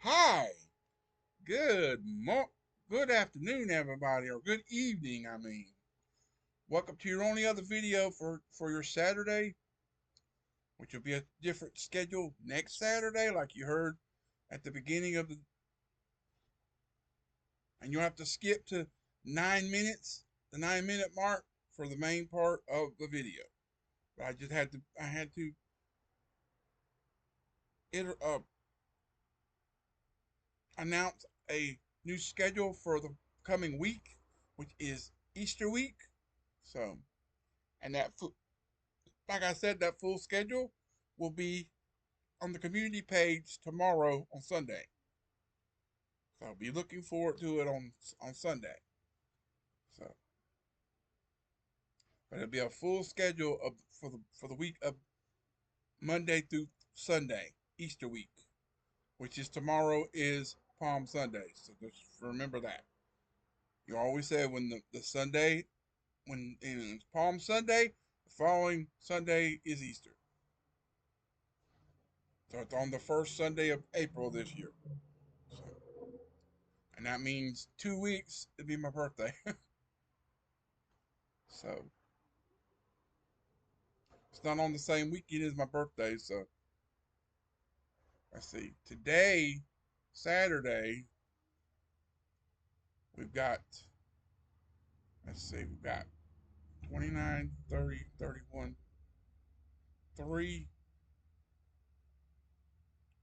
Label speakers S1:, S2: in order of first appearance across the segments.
S1: Hi, good afternoon, everybody, or good evening. Welcome to your only other video for your Saturday, which will be a different schedule next Saturday, like you heard at the beginning of the. And you'll have to skip to 9 minutes, the 9 minute mark for the main part of the video. But I had to uh, announce a new schedule for the coming week, which is Easter week. So, and like I said, that full schedule will be on the community page tomorrow on Sunday. So I'll be looking forward to it on Sunday. So, but it'll be a full schedule of for the week of Monday through Sunday, Easter week, which is tomorrow is Palm Sunday. So just remember that. You always say when the Sunday when it's Palm Sunday, the following Sunday is Easter. So it's on the first Sunday of April this year. So, and that means 2 weeks it'll be my birthday. So it's not on the same weekend as my birthday. So let's see. Today, Saturday, we've got, let's see, we've got 29, 30, 31, 3.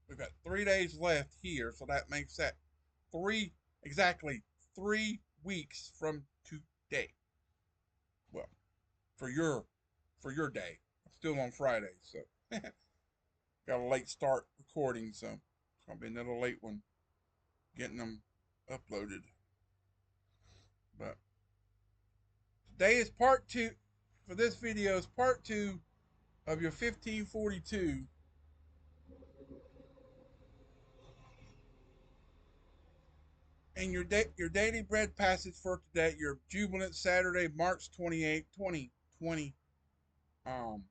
S1: We've got 3 days left here. So that makes that three, exactly 3 weeks from today. Well, for your for your day. I'm still on Friday, so got a late start recording, so it's gonna be another late one getting them uploaded. But today is part two. For this video is part two of your 1542 and your daily bread passage for today. Your Jubilant Saturday, March 28, 2020. Um,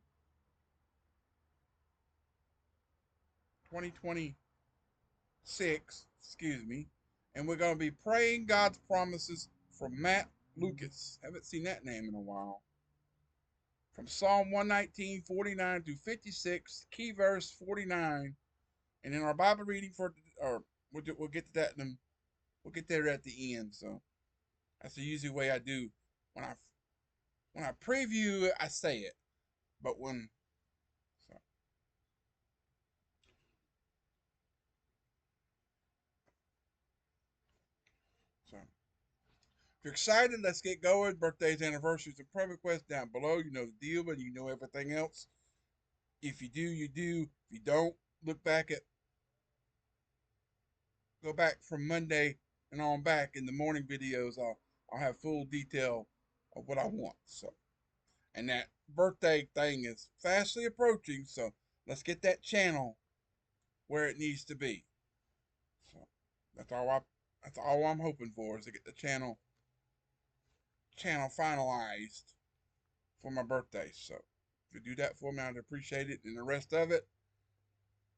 S1: 2026. Excuse me. And we're gonna be praying God's promises from Matt Lucas. Haven't seen that name in a while. From Psalm 119, 49 through 56, key verse 49. And in our Bible reading or we'll get to that we'll get there at the end. So that's the usual way I do when I preview it, I say it. But when so, so if you're excited, let's get going. Birthdays, anniversaries, and prayer requests down below. You know the deal, but you know everything else. If you do, you do. If you don't, look back at go back from Monday and on back in the morning videos. I'll have full detail of what I want. So, and that birthday thing is fastly approaching. So let's get that channel where it needs to be. So that's all I'm hoping for is to get the channel finalized for my birthday. So if you do that for me, I'd appreciate it. And the rest of it,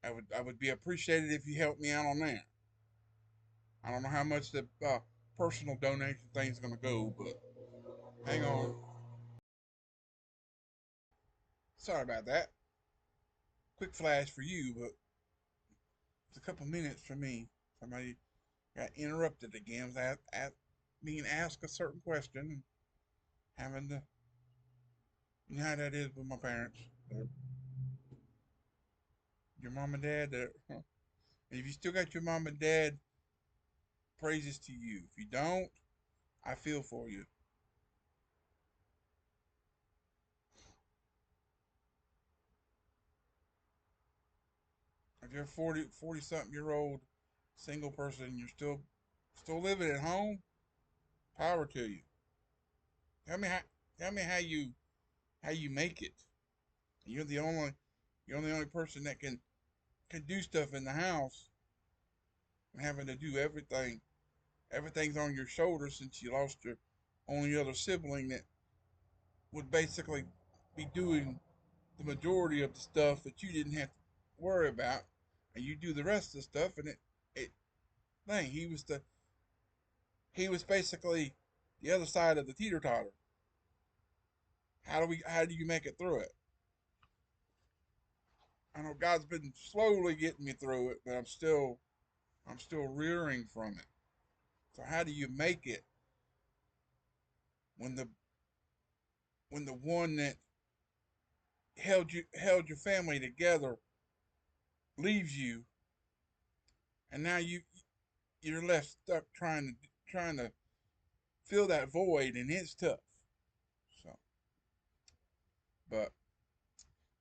S1: I would be appreciated if you help me out on that. I don't know how much the personal donation thing is going to go, but hang on. Sorry about that. Quick flash for you, but it's a couple minutes for me. Somebody got interrupted again with being asked a certain question, having to, you know how that is with my parents. Your mom and dad, and if you still got your mom and dad, praises to you. If you don't, I feel for you. If you're 40 something year old single person, you're still living at home, power to you. Tell me how you make it. You're the only person that can do stuff in the house and having to do everything. Everything's on your shoulders since you lost your only other sibling that would basically be doing the majority of the stuff that you didn't have to worry about, and you do the rest of the stuff, and it thing. He was basically the other side of the teeter totter. How do you make it through it? I know God's been slowly getting me through it, but I'm still rearing from it. So how do you make it when the one that held your family together leaves you, and now you're left stuck trying to fill that void, and it's tough. So, but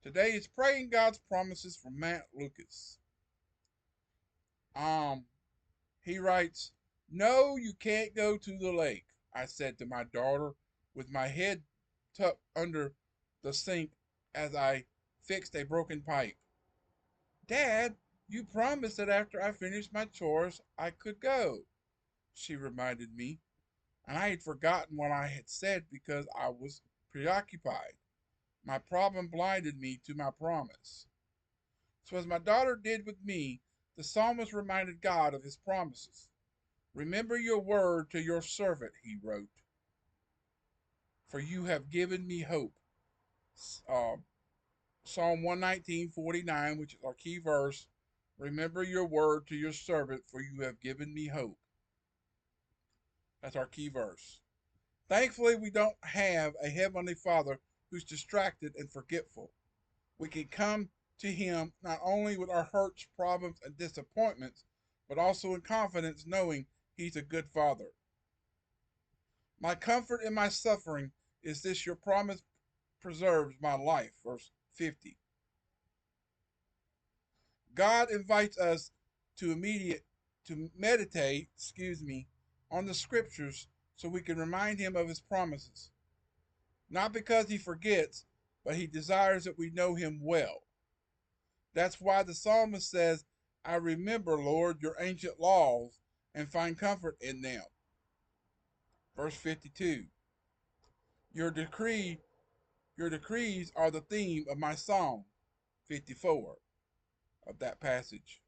S1: today is praying God's promises from Matt Lucas. Um, he writes, "No, you can't go to the lake," I said to my daughter with my head tucked under the sink as I fixed a broken pipe. "Dad, you promised that after I finished my chores I could go," she reminded me, and I had forgotten what I had said because I was preoccupied. My problem blinded me to my promise. So, as my daughter did with me, the psalmist reminded God of his promises. "Remember your word to your servant," he wrote, "for you have given me hope." Uh, Psalm 119:49, which is our key verse. "Remember your word to your servant, for you have given me hope." That's our key verse. Thankfully, we don't have a Heavenly Father who's distracted and forgetful. We can come to Him not only with our hurts, problems, and disappointments, but also in confidence, knowing He's a good Father. "My comfort in my suffering is this: your promise preserves my life." Verse 50. God invites us to meditate, on the scriptures so we can remind him of his promises. Not because he forgets, but he desires that we know him well. That's why the psalmist says, "I remember, Lord, your ancient laws and find comfort in them." Verse 52. Your decree, your decrees are the theme of my song. 54 of that passage.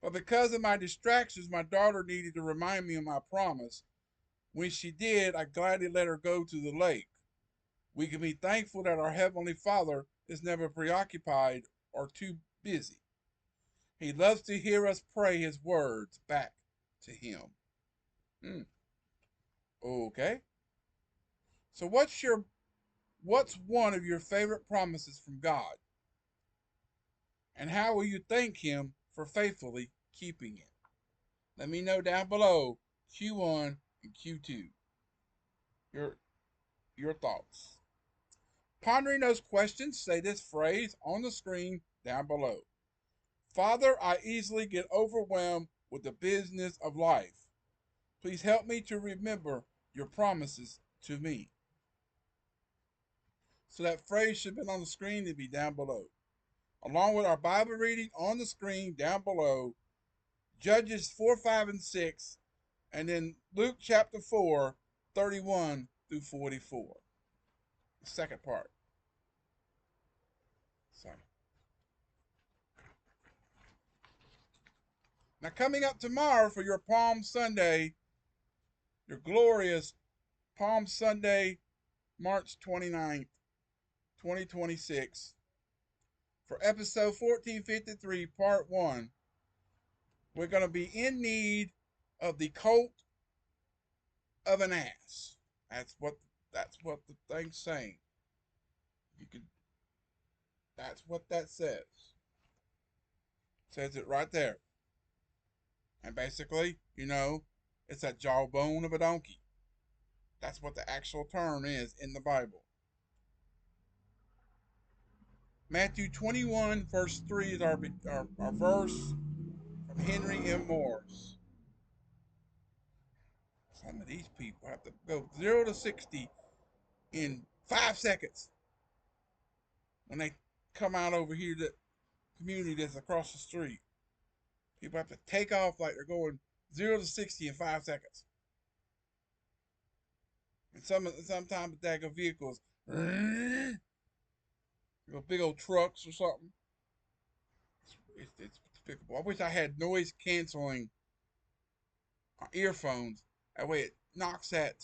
S1: But because of my distractions, my daughter needed to remind me of my promise. When she did, I gladly let her go to the lake. We can be thankful that our Heavenly Father is never preoccupied or too busy. He loves to hear us pray his words back to him. Hmm. Okay. So what's one of your favorite promises from God? And how will you thank him for faithfully keeping it? Let me know down below, Q1 and Q2. Your your thoughts. Pondering those questions, say this phrase on the screen down below. "Father, I easily get overwhelmed with the business of life. Please help me to remember your promises to me." So that phrase should have been on the screen to be down below. Along with our Bible reading on the screen down below, Judges 4, 5, and 6, and then Luke chapter 4, 31 through 44. The second part. So, now coming up tomorrow for your Palm Sunday, your glorious Palm Sunday, March 29th, 2026, for episode 1453, part 1, we're going to be in need of the Colt of an ass. That's what the thing's saying. You can That's what that says. It says it right there. And basically, it's a jawbone of a donkey. That's what the actual term is in the Bible. Matthew 21, verse 3 is our verse from Henry M. Morris. Some of these people have to go 0 to 60 in 5 seconds when they come out over here to the community that's across the street. People have to take off like they're going 0 to 60 in 5 seconds. And sometimes the daggone vehicles, big old trucks or something. It's despicable. I wish I had noise canceling earphones. That way it knocks that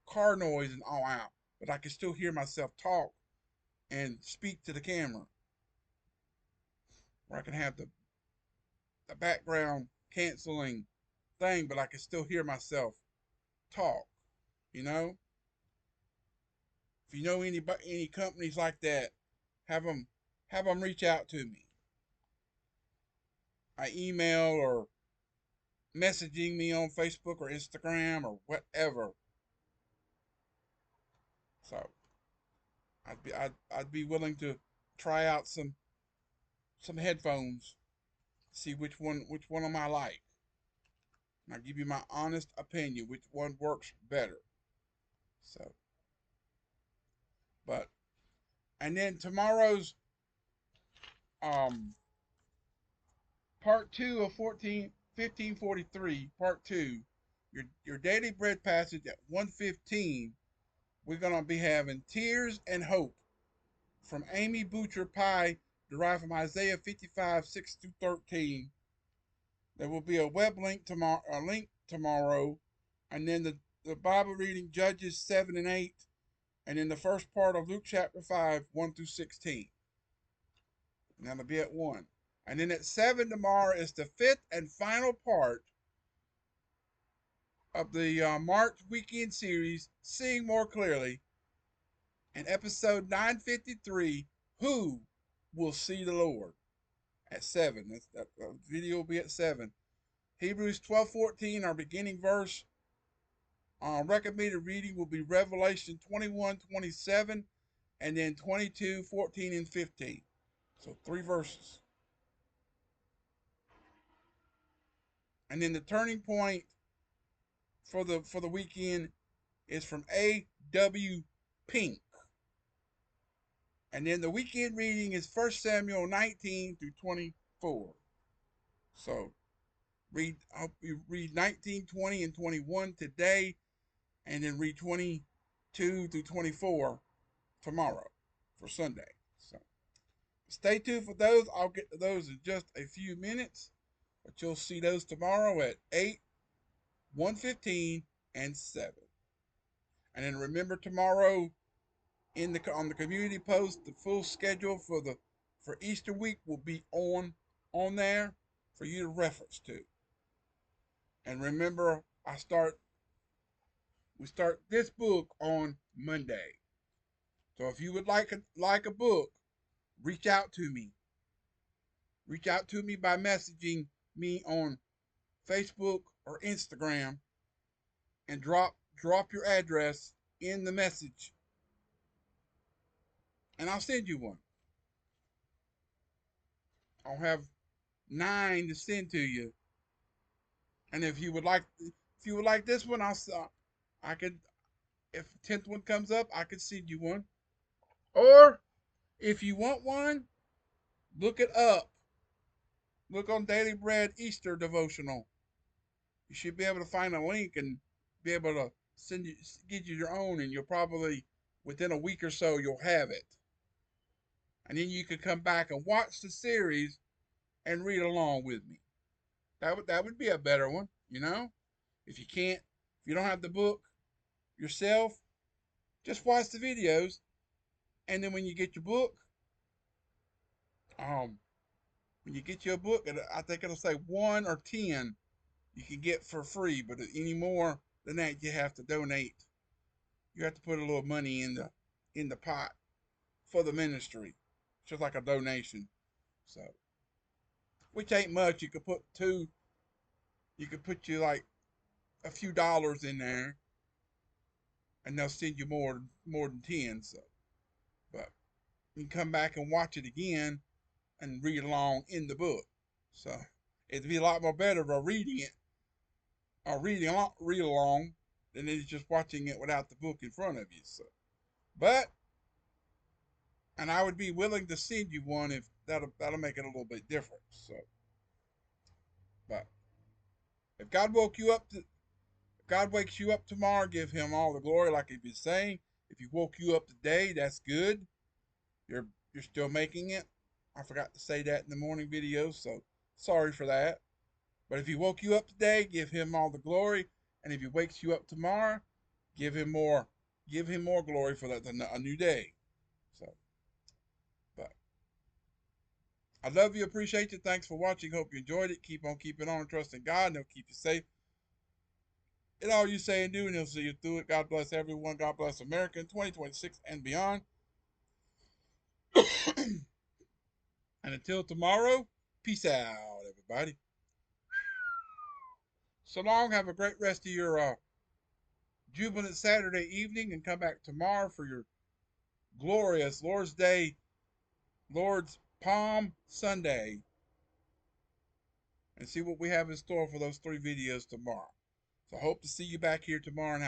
S1: car noise and all out, but I can still hear myself talk and speak to the camera. Or I can have the background canceling thing, but I can still hear myself talk. You know, if you know any companies like that, have them reach out to me. I email or messaging me on Facebook or Instagram or whatever. So I'd be willing to try out some headphones, see which one of them I like. And I'll give you my honest opinion which one works better. So, but and then tomorrow's um part 2 of 1543, part 2, your daily bread passage at 1:15. We're gonna be having Tears and Hope from Amy Butcher Pye, derived from Isaiah 55, 6 through 13. There will be a web link tomorrow, and then the Bible reading Judges 7 and 8, and then the first part of Luke chapter 5, 1 through 16. And that'll be at 1. And then at 7 tomorrow is the fifth and final part of the March weekend series, Seeing More Clearly, and episode 953, Who Will See the Lord? At 7. That video will be at 7. Hebrews 12:14, our beginning verse. Recommended reading will be Revelation 21:27, and then 22:14 and 15. So 3 verses. And then the turning point for the weekend is from A.W. Pink. And then the weekend reading is 1 Samuel 19 through 24. So I hope you read 19, 20, and 21 today, and then read 22 through 24 tomorrow for Sunday. So stay tuned for those. I'll get to those in just a few minutes, but you'll see those tomorrow at 8, 1:15, and 7. And then remember, tomorrow on the community post, the full schedule for Easter week will be on there for you to reference to. And remember, we start this book on Monday. So if you would like a book, reach out to me. Reach out to me by messaging me on Facebook or Instagram, and drop your address in the message, and I'll send you one. I'll have 9 to send to you. And if you would like this one, I could, if the 10th one comes up, I could send you one. Or if you want one, look it up. Look on Daily Bread Easter Devotional. You should be able to find a link and be able to get you your own, and you'll probably, within a week or so, you'll have it. And then you could come back and watch the series and read along with me. That would be a better one, you know? If you don't have the book yourself, just watch the videos, and then when you get your book, um, when you get your book, I think it'll say 1 or 10 you can get for free, but any more than that, you have to donate. You have to put a little money in the pot for the ministry, just like a donation. So, which ain't much. You could put you like a few dollars in there, and they'll send you more than 10. So, but you can come back and watch it again and read along in the book. So it'd be a lot more better by reading it or read along than it is just watching it without the book in front of you. So, but and I would be willing to send you one if that'll make it a little bit different. So, but if God wakes you up tomorrow, give Him all the glory, like He's been saying. If He woke you up today, that's good. You're still making it. I forgot to say that in the morning video, so Sorry for that. But if he woke you up today, give him all the glory. And if he wakes you up tomorrow, give him more. Give him more glory for that, a new day. So, but I love you, appreciate you. Thanks for watching. Hope you enjoyed it. Keep on keeping on, trusting God, and He'll keep you safe in all you say and do, and He'll see you through it. God bless everyone. God bless America in 2026 and beyond. And until tomorrow, peace out, everybody. So long. Have a great rest of your Jubilant Saturday evening, and come back tomorrow for your glorious Lord's Day, Lord's Palm Sunday, and see what we have in store for those 3 videos tomorrow. So I hope to see you back here tomorrow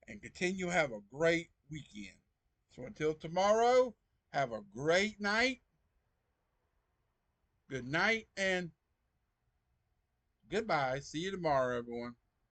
S1: and continue to have a great weekend. So until tomorrow, have a great night. Good night and goodbye. See you tomorrow, everyone.